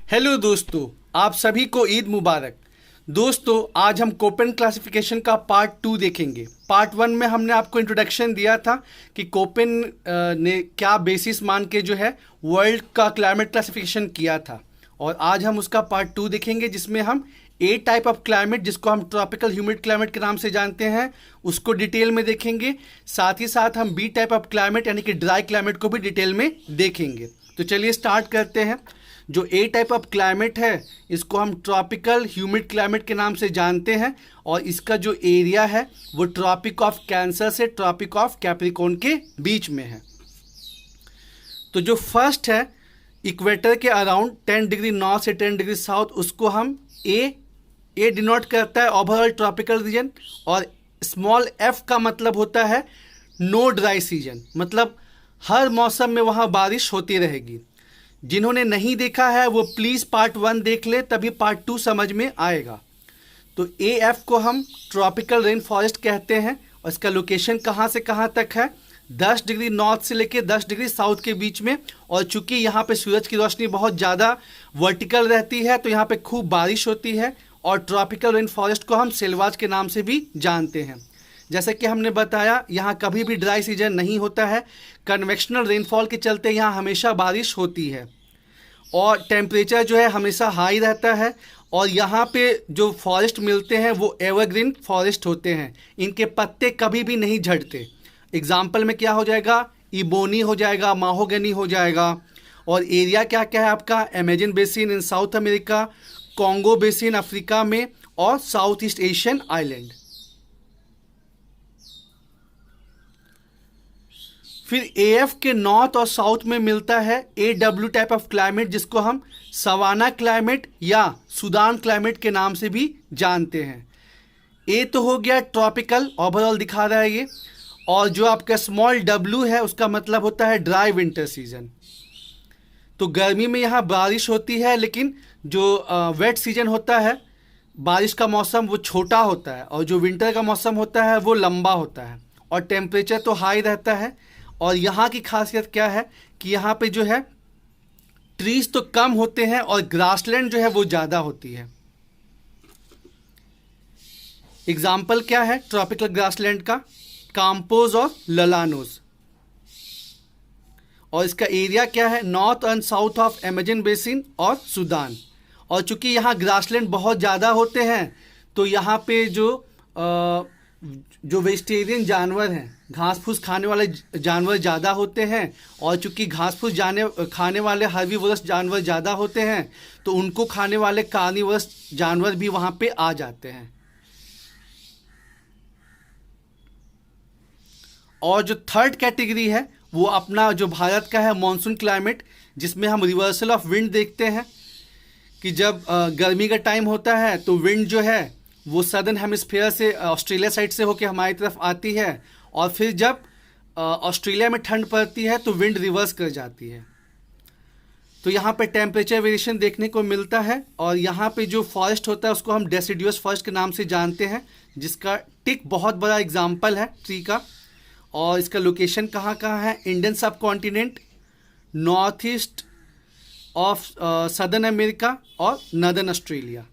Hello दोस्तों, आप सभी को ईद मुबारक। दोस्तों, आज हम कोपेन क्लासिफिकेशन का पार्ट 2 देखेंगे। पार्ट 1 में हमने आपको इंट्रोडक्शन दिया था कि कोपेन ने क्या बेसिस मान के जो है वर्ल्ड का क्लाइमेट क्लासिफिकेशन किया था। और आज हम उसका पार्ट 2 देखेंगे, जिसमें हम ए टाइप ऑफ क्लाइमेट, जिसको हम ट्रॉपिकल ह्यूमिड क्लाइमेट के नाम से जानते हैं, उसको डिटेल में देखेंगे। साथ ही साथ हम बी टाइप ऑफ क्लाइमेट यानी कि ड्राई क्लाइमेट को भी डिटेल में देखेंगे। तो चलिए स्टार्ट करते हैं। जो ए टाइप ऑफ क्लाइमेट है, इसको हम ट्रॉपिकल ह्यूमिड क्लाइमेट के नाम से जानते हैं। और इसका जो एरिया है वो ट्रॉपिक ऑफ कैंसर से ट्रॉपिक ऑफ कैप्रिकॉर्न के बीच में है। तो जो फर्स्ट है, इक्वेटर के अराउंड 10 डिग्री नॉर्थ से 10 डिग्री साउथ, उसको हम ए डिनोट करता है ओवरऑल ट्रॉपिकल रीजन। और स्मॉल एफ का मतलब होता है नो ड्राई सीजन, मतलब हर मौसम में वहाँ बारिश होती रहेगी। जिन्होंने नहीं देखा है वो प्लीज़ पार्ट 1 देख ले, तभी पार्ट 2 समझ में आएगा। तो ए एफ को हम ट्रॉपिकल रेन फॉरेस्ट कहते हैं। और इसका लोकेशन कहाँ से कहाँ तक है? 10 डिग्री नॉर्थ से लेके 10 डिग्री साउथ के बीच में। और चूंकि यहाँ पे सूरज की रोशनी बहुत ज़्यादा वर्टिकल रहती है, तो यहाँ पे खूब बारिश होती है। और ट्रॉपिकल रेन फॉरेस्ट को हम सेलवाज के नाम से भी जानते हैं। जैसे कि हमने बताया, यहाँ कभी भी ड्राई सीजन नहीं होता है। कन्वेक्शनल रेनफॉल के चलते यहाँ हमेशा बारिश होती है। और टेम्परेचर जो है हमेशा हाई रहता है। और यहाँ पे जो फॉरेस्ट मिलते हैं वो एवरग्रीन फॉरेस्ट होते हैं। इनके पत्ते कभी भी नहीं झड़ते। एग्जाम्पल में क्या हो जाएगा? इबोनी हो जाएगा, माहोगनी हो जाएगा। और एरिया क्या क्या है आपका? Amazon basin in South America, Congo basin Africa में, और साउथ ईस्ट एशियन आइलैंड। फिर एएफ के नॉर्थ और साउथ में मिलता है एडब्ल्यू टाइप ऑफ क्लाइमेट, जिसको हम सवाना क्लाइमेट या सूडान क्लाइमेट के नाम से भी जानते हैं। ए तो हो गया ट्रॉपिकल, ओवरऑल दिखा रहा है ये। और जो आपका स्मॉल डब्ल्यू है, उसका मतलब होता है ड्राई विंटर सीजन। तो गर्मी में यहाँ बारिश होती है, लेकिन जो वेट सीजन होता है, बारिश का मौसम, वो छोटा होता है। और जो विंटर का मौसम होता है वो लंबा होता है। और टेम्परेचर तो हाई रहता है। और यहाँ की खासियत क्या है कि यहाँ पे जो है ट्रीज तो कम होते हैं और ग्रासलैंड जो है वो ज़्यादा होती है। एग्जाम्पल क्या है ट्रॉपिकल ग्रासलैंड का? काम्पोज और ललानोज। और इसका एरिया क्या है? North and south of Amazon basin और सूडान। और चूंकि यहाँ ग्रासलैंड बहुत ज़्यादा होते हैं, तो यहाँ पे जो वेजिटेरियन जानवर हैं, घास फूस खाने वाले जानवर ज़्यादा होते हैं। और चूंकि घास फूस खाने वाले हर्बीवोरस जानवर ज़्यादा होते हैं, तो उनको खाने वाले कार्निवोरस जानवर भी वहाँ पे आ जाते हैं। और जो थर्ड कैटेगरी है वो अपना जो भारत का है मॉनसून क्लाइमेट, जिसमें हम रिवर्सल ऑफ विंड देखते हैं कि जब गर्मी का टाइम होता है तो विंड जो है वो सदर्न हेमिस्फीयर से, ऑस्ट्रेलिया साइड से होकर हमारी तरफ आती है। और फिर जब ऑस्ट्रेलिया में ठंड पड़ती है तो विंड रिवर्स कर जाती है। तो यहाँ पे टेम्परेचर वेरिएशन देखने को मिलता है। और यहाँ पे जो फॉरेस्ट होता है उसको हम डेसिडुअस फॉरेस्ट के नाम से जानते हैं, जिसका टिक बहुत बड़ा एग्जाम्पल है ट्री का। और इसका लोकेशन कहाँ कहाँ है? इंडियन सब continent, north east of southern America और नदर्न ऑस्ट्रेलिया।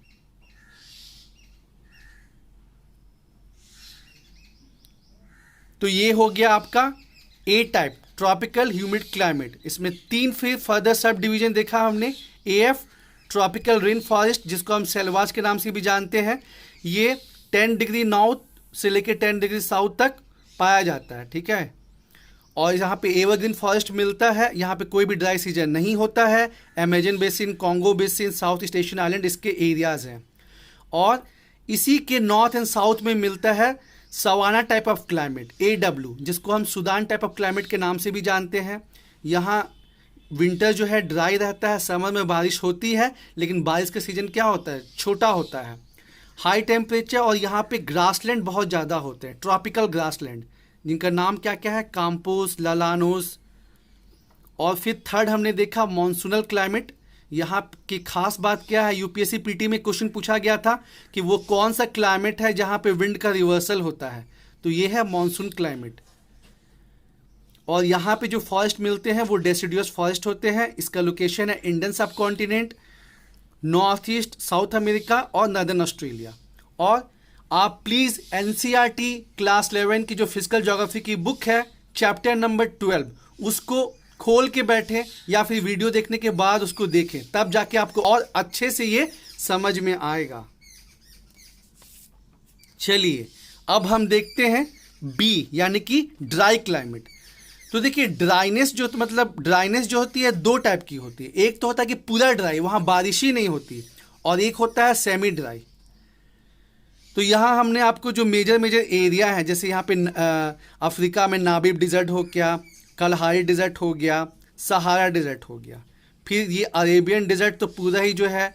तो ये हो गया आपका ए टाइप ट्रॉपिकल ह्यूमिड क्लाइमेट। इसमें 3 फिर फर्दर सब डिवीजन देखा हमने। एएफ ट्रॉपिकल रेन फॉरेस्ट, जिसको हम सेलवाज के नाम से भी जानते हैं, ये 10 डिग्री नॉर्थ से लेकर 10 डिग्री साउथ तक पाया जाता है, ठीक है। और यहाँ पे एवरग्रीन फॉरेस्ट मिलता है। यहाँ पे कोई भी ड्राई सीजन नहीं होता है। Amazon basin, Congo basin, south East Asian island इसके एरियाज हैं। और इसी के नॉर्थ एंड साउथ में मिलता है सवाना टाइप ऑफ क्लाइमेट एडब्ल्यू, जिसको हम सूडान टाइप ऑफ क्लाइमेट के नाम से भी जानते हैं। यहाँ विंटर जो है ड्राई रहता है, समर में बारिश होती है, लेकिन बारिश का सीजन क्या होता है? छोटा होता है। हाई टेम्परेचर, और यहाँ पे ग्रासलैंड बहुत ज़्यादा होते हैं, ट्रॉपिकल ग्रासलैंड, जिनका नाम क्या क्या है? काम्पोस, ललानोस। और फिर थर्ड हमने देखा मॉनसूनल क्लाइमेट। यहाँ की खास बात क्या है? यूपीएससी पीटी में क्वेश्चन पूछा गया था कि वो कौन सा क्लाइमेट है जहाँ पे विंड का रिवर्सल होता है, तो ये है मॉनसून क्लाइमेट। और यहाँ पे जो फॉरेस्ट मिलते हैं वो डेसिडुअस फॉरेस्ट होते हैं। इसका लोकेशन है इंडियन सब continent, north east, south America और नदर्न ऑस्ट्रेलिया। और आप प्लीज़ एनसीईआरटी क्लास 11 की जो फिजिकल ज्योग्राफी की बुक है चैप्टर नंबर 12 उसको खोल के बैठे या फिर वीडियो देखने के बाद उसको देखें, तब जाके आपको और अच्छे से ये समझ में आएगा। चलिए अब हम देखते हैं बी यानी कि ड्राई क्लाइमेट। तो देखिए ड्राइनेस जो ड्राइनेस जो होती है दो टाइप की होती है। एक तो होता है कि पूरा ड्राई, वहां बारिश ही नहीं होती, और एक होता है सेमी ड्राई। तो यहाँ हमने आपको जो मेजर एरिया है, जैसे यहाँ पे अफ्रीका में नाबीब डिजर्ट हो गया, कलहारी डिजर्ट हो गया, सहारा डिजर्ट हो गया, फिर ये अरेबियन डिजर्ट तो पूरा ही जो है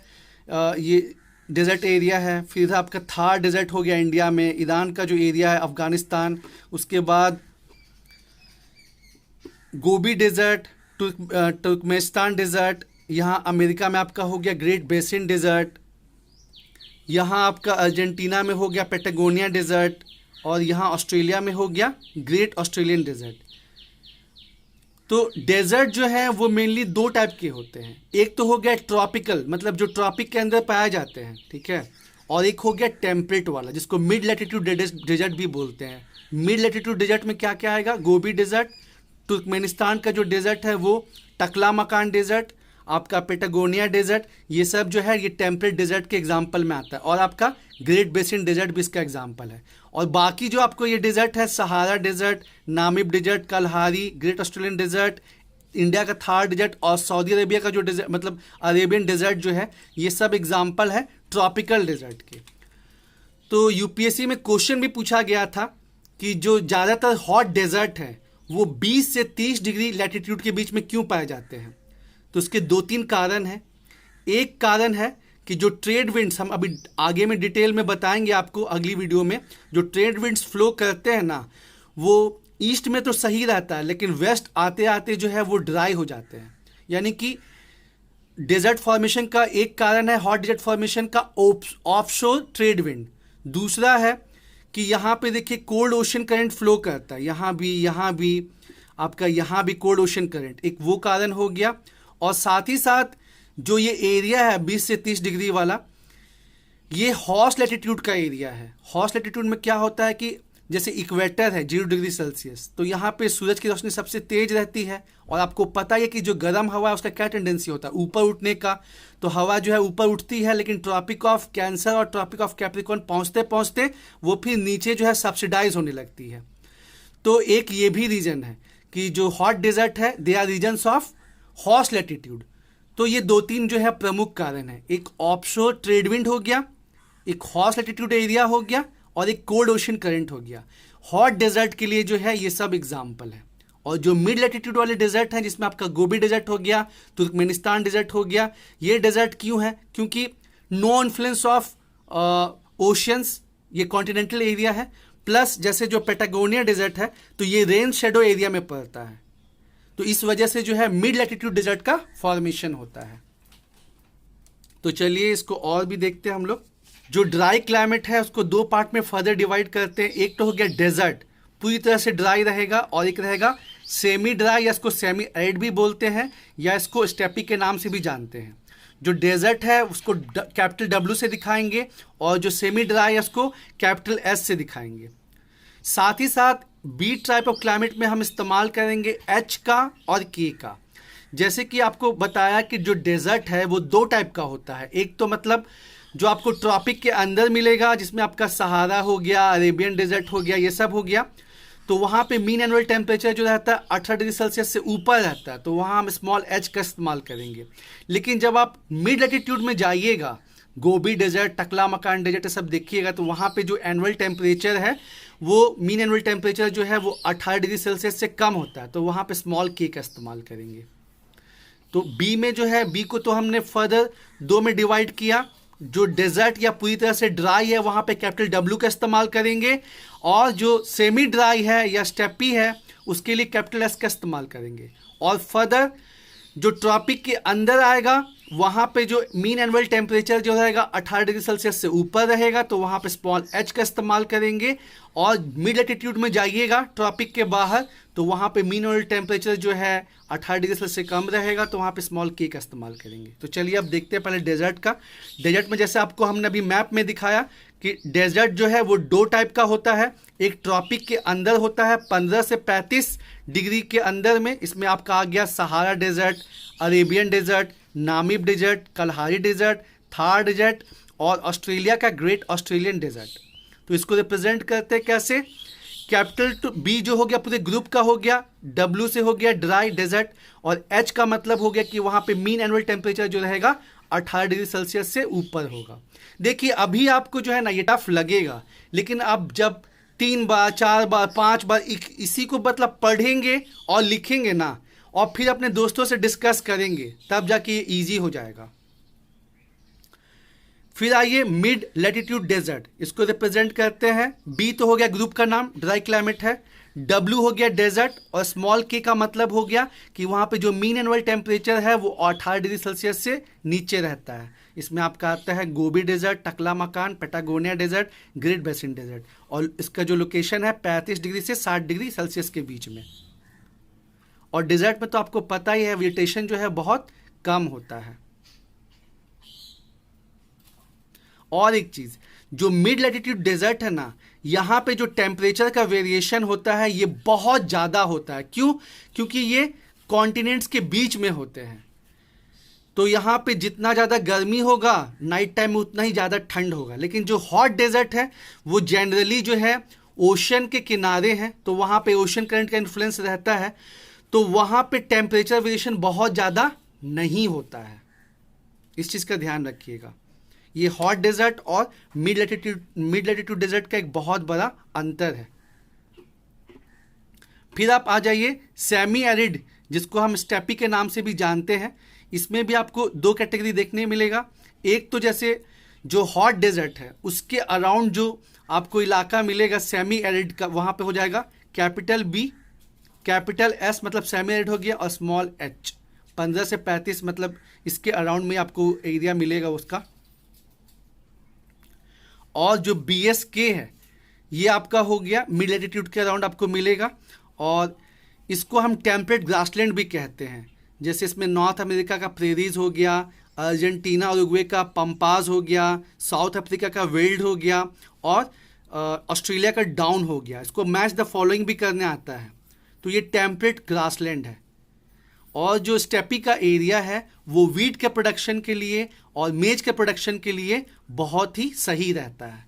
ये डेजर्ट एरिया है। फिर आपका थार डेजर्ट हो गया इंडिया में, ईरान का जो एरिया है, अफगानिस्तान, उसके बाद गोबी डेजर्ट, तुर्कमेनिस्तान डेजर्ट, यहाँ अमेरिका में आपका हो गया ग्रेट बेसिन डेजर्ट, यहाँ आपका अर्जेंटीना में हो गया पेटागोनिया डेजर्ट, और यहाँ ऑस्ट्रेलिया में हो गया ग्रेट ऑस्ट्रेलियन डेजर्ट। तो डेजर्ट जो है वो मेनली दो टाइप के होते हैं। एक तो हो गया ट्रॉपिकल, मतलब जो ट्रॉपिक के अंदर पाए जाते हैं, ठीक है, और एक हो गया टेम्परेट वाला जिसको मिड लैटिट्यूड डेजर्ट भी बोलते हैं। मिड लैटिट्यूड डेजर्ट में क्या क्या आएगा, गोबी डेजर्ट, तुर्कमेनिस्तान का जो डेजर्ट है वो टकलामकान डेजर्ट, आपका पेटागोनिया डेजर्ट, ये सब जो है ये टेम्परेट डेजर्ट के एग्जाम्पल में आता है, और आपका ग्रेट बेसिन डेजर्ट भी इसका एग्जाम्पल है। और बाकी जो आपको ये डेजर्ट है, Sahara desert, Namib desert, Kalahari, Great Australian desert, India का थार डेजर्ट और सऊदी अरेबिया का जो डेजर्ट अरेबियन डेजर्ट जो है, ये सब एग्जाम्पल है ट्रॉपिकल डेजर्ट के। तो यूपीएससी में क्वेश्चन भी पूछा गया था कि जो ज़्यादातर हॉट डेजर्ट है वो 20 से 30 डिग्री लैटिट्यूड के बीच में क्यों पाए जाते हैं। तो उसके दो तीन कारण हैं। एक कारण है कि जो ट्रेड विंड्स, हम अभी आगे में डिटेल में बताएंगे आपको अगली वीडियो में, जो ट्रेड विंड्स फ्लो करते हैं ना, वो ईस्ट में तो सही रहता है लेकिन वेस्ट आते आते जो है वो ड्राई हो जाते हैं। यानी कि डेजर्ट फॉर्मेशन का एक कारण है हॉट डेजर्ट फॉर्मेशन का ऑफशोर ट्रेड विंड। दूसरा है कि यहाँ पे देखिए कोल्ड ओशन करंट फ्लो करता है, यहाँ भी आपका यहाँ भी कोल्ड ओशन करंट, एक वो कारण हो गया। और साथ ही साथ जो ये एरिया है 20 से 30 डिग्री वाला, ये हॉट लैटिट्यूड का एरिया है। हॉट लैटिट्यूड में क्या होता है कि जैसे इक्वेटर है 0 डिग्री सेल्सियस, तो यहाँ पे सूरज की रोशनी सबसे तेज रहती है, और आपको पता है कि जो गर्म हवा है उसका क्या टेंडेंसी होता है, ऊपर उठने का। तो हवा जो है ऊपर उठती है, लेकिन ट्रॉपिक ऑफ कैंसर और ट्रॉपिक ऑफ कैप्रिकॉर्न पहुँचते पहुँचते वो फिर नीचे जो है सब्सिडाइज होने लगती है। तो एक ये भी रीजन है कि जो हॉट डेजर्ट है they are regions of hot latitude. तो ये दो तीन जो है प्रमुख कारण है, एक ऑफशोर ट्रेड विंड हो गया, एक हॉट लैटिट्यूड एरिया हो गया, और एक कोल्ड ओशन करंट हो गया। हॉट डेजर्ट के लिए जो है ये सब एग्जाम्पल है। और जो मिड लैटिट्यूड वाले डेजर्ट हैं जिसमें आपका गोबी डेजर्ट हो गया, तुर्कमेनिस्तान डेजर्ट हो गया, ये डेजर्ट क्यों है, क्योंकि नो इन्फ्लुएंस ऑफ ओशियंस, ये कॉन्टिनेंटल एरिया है, प्लस जैसे जो पेटागोनिया डेजर्ट है तो ये रेन शेडो एरिया में पड़ता है। तो इस वजह से जो है मिड लैटिट्यूड डेजर्ट का फॉर्मेशन होता है। तो चलिए इसको और भी देखते हैं हम लोग। जो ड्राई क्लाइमेट है उसको दो पार्ट में फर्दर डिवाइड करते हैं। एक तो हो गया डेजर्ट, पूरी तरह से ड्राई रहेगा, और एक रहेगा सेमी ड्राई, या इसको सेमी एरिड भी बोलते हैं, या इसको स्टेपी के नाम से भी जानते हैं। जो डेजर्ट है उसको कैपिटल W से दिखाएंगे, और जो सेमी ड्राई है उसको कैपिटल S से दिखाएंगे। साथ ही साथ बी टाइप ऑफ क्लाइमेट में हम इस्तेमाल करेंगे H का और K का। जैसे कि आपको बताया कि जो डेजर्ट है वो दो टाइप का होता है। एक तो जो आपको ट्रॉपिक के अंदर मिलेगा, जिसमें आपका सहारा हो गया, अरेबियन डेजर्ट हो गया, ये सब हो गया। तो वहाँ पे मीन एनुअल टेम्परेचर जो रहता है 18 डिग्री सेल्सियस से ऊपर रहता है, तो वहाँ हम स्मॉल h का इस्तेमाल करेंगे। लेकिन जब आप मिड लैटिट्यूड में जाइएगा, गोबी डेजर्ट, टकलामकान डेजर्ट ये सब देखिएगा, तो वहाँ पे जो एनुअल टेम्परेचर है वो मीन एनुअल टेम्परेचर जो है वो 18 डिग्री सेल्सियस से कम होता है, तो वहाँ पे स्मॉल k का इस्तेमाल करेंगे। तो बी में जो है, बी को तो हमने फर्दर दो में डिवाइड किया। जो डेजर्ट या पूरी तरह से ड्राई है वहाँ पे कैपिटल W का इस्तेमाल करेंगे, और जो सेमी ड्राई है या स्टेपी है उसके लिए कैपिटल S का इस्तेमाल करेंगे। और फर्दर जो ट्रॉपिक के अंदर आएगा वहां पे जो मीन एनुअल टेम्परेचर जो रहेगा 18 डिग्री सेल्सियस से ऊपर रहेगा, तो वहां पे स्मॉल एच का इस्तेमाल करेंगे। और मिड लैटिट्यूड में जाइएगा ट्रॉपिक के बाहर, तो वहां पे मीन एनुअल टेम्परेचर जो है 18 डिग्री सेल्सियस से कम रहेगा, तो वहां पे स्मॉल के का इस्तेमाल करेंगे। तो चलिए अब देखते हैं पहले डेजर्ट का। डेजर्ट में जैसे आपको हमने अभी मैप में दिखाया कि डेजर्ट जो है वो दो टाइप का होता है। एक ट्रॉपिक के अंदर होता है 15 से 35 डिग्री के अंदर में, इसमें आपका आ गया Sahara desert, Arabian desert, Namib desert, Kalahari desert, Thar desert और ऑस्ट्रेलिया का ग्रेट ऑस्ट्रेलियन डेजर्ट। तो इसको रिप्रेजेंट करते हैं कैसे? कैपिटल टू बी जो हो गया पूरे ग्रुप का हो गया, डब्ल्यू से हो गया ड्राई डेजर्ट, और एच का मतलब हो गया कि वहां पे मीन एनुअल टेम्परेचर जो रहेगा 18 डिग्री सेल्सियस से ऊपर होगा। देखिए अभी आपको जो है ना ये टफ लगेगा, लेकिन अब जब 3 बार 4 बार 5 बार इसी को मतलब पढ़ेंगे और लिखेंगे ना, और फिर अपने दोस्तों से डिस्कस करेंगे, तब जाके ये ईजी हो जाएगा। फिर आइए मिड लैटिट्यूड डेजर्ट, इसको रिप्रेजेंट करते हैं। बी तो हो गया ग्रुप का नाम, ड्राई क्लाइमेट है। डब्ल्यू हो गया डेजर्ट, और स्मॉल के का मतलब हो गया कि वहां पे जो मीन एनुअल टेम्परेचर है वो 18 डिग्री सेल्सियस से नीचे रहता है। इसमें आपका आता है गोबी desert, Taklamakan, Patagonia desert, great basin desert, और इसका जो लोकेशन है 35 डिग्री से 60 डिग्री सेल्सियस के बीच में। और डेजर्ट में तो आपको पता ही है वेजिटेशन जो है बहुत कम होता है। और एक चीज, जो मिड लैटिट्यूड डेजर्ट है ना, यहां पे जो टेम्परेचर का वेरिएशन होता है ये बहुत ज्यादा होता है। क्यों? क्योंकि ये कॉन्टिनेंट्स के बीच में होते हैं, तो यहां पे जितना ज्यादा गर्मी होगा नाइट टाइम में उतना ही ज्यादा ठंड होगा। लेकिन जो हॉट डेजर्ट है वो जनरली जो है ओशन के किनारे हैं, तो वहां पे ओशन करंट का इन्फ्लुएंस रहता है, तो वहां पे टेम्परेचर वेरिएशन बहुत ज्यादा नहीं होता है। इस चीज का ध्यान रखिएगा। ये हॉट डेजर्ट और मिड लैटिट्यूड डेजर्ट का एक बहुत बड़ा अंतर है। फिर आप आ जाइए सेमी एरिड, जिसको हम स्टेपी के नाम से भी जानते हैं। इसमें भी आपको दो कैटेगरी देखने मिलेगा। एक तो जैसे जो हॉट डेजर्ट है उसके अराउंड जो आपको इलाका मिलेगा सेमी एरिड का, वहां पे हो जाएगा कैपिटल बी, कैपिटल एस मतलब सेमी एरिड हो गया, और स्मॉल एच 15 से 35 मतलब इसके अराउंड में आपको एरिया मिलेगा उसका। और जो बी एस के है ये आपका हो गया मिड लैटिट्यूड के अराउंड आपको मिलेगा, और इसको हम टेम्परेट ग्रासलैंड भी कहते हैं। जैसे इसमें नॉर्थ अमेरिका का प्रेरीज हो गया, अर्जेंटीना और उरुग्वे का पंपाज हो गया, साउथ अफ्रीका का वेल्ड हो गया, और ऑस्ट्रेलिया का डाउन हो गया। इसको मैच द फॉलोइंग भी करने आता है। तो ये टेम्परेट ग्रासलैंड है। और जो स्टेपी का एरिया है वो वीट के प्रोडक्शन के लिए और मेज के प्रोडक्शन के लिए बहुत ही सही रहता है।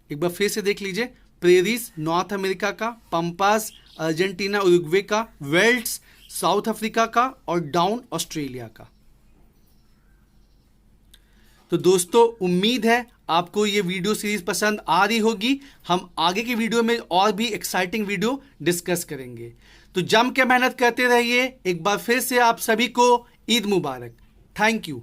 एक बार फिर से देख लीजिए, प्रेरीज नॉर्थ अमेरिका का, पंपास अर्जेंटीना उरुग्वे का, वेल्ड्स साउथ अफ्रीका का, और डाउन ऑस्ट्रेलिया का। तो दोस्तों उम्मीद है आपको ये वीडियो सीरीज पसंद आ रही होगी। हम आगे की वीडियो में और भी एक्साइटिंग वीडियो डिस्कस करेंगे। तो जम के मेहनत करते रहिए। एक बार फिर से आप सभी को ईद मुबारक। Thank you.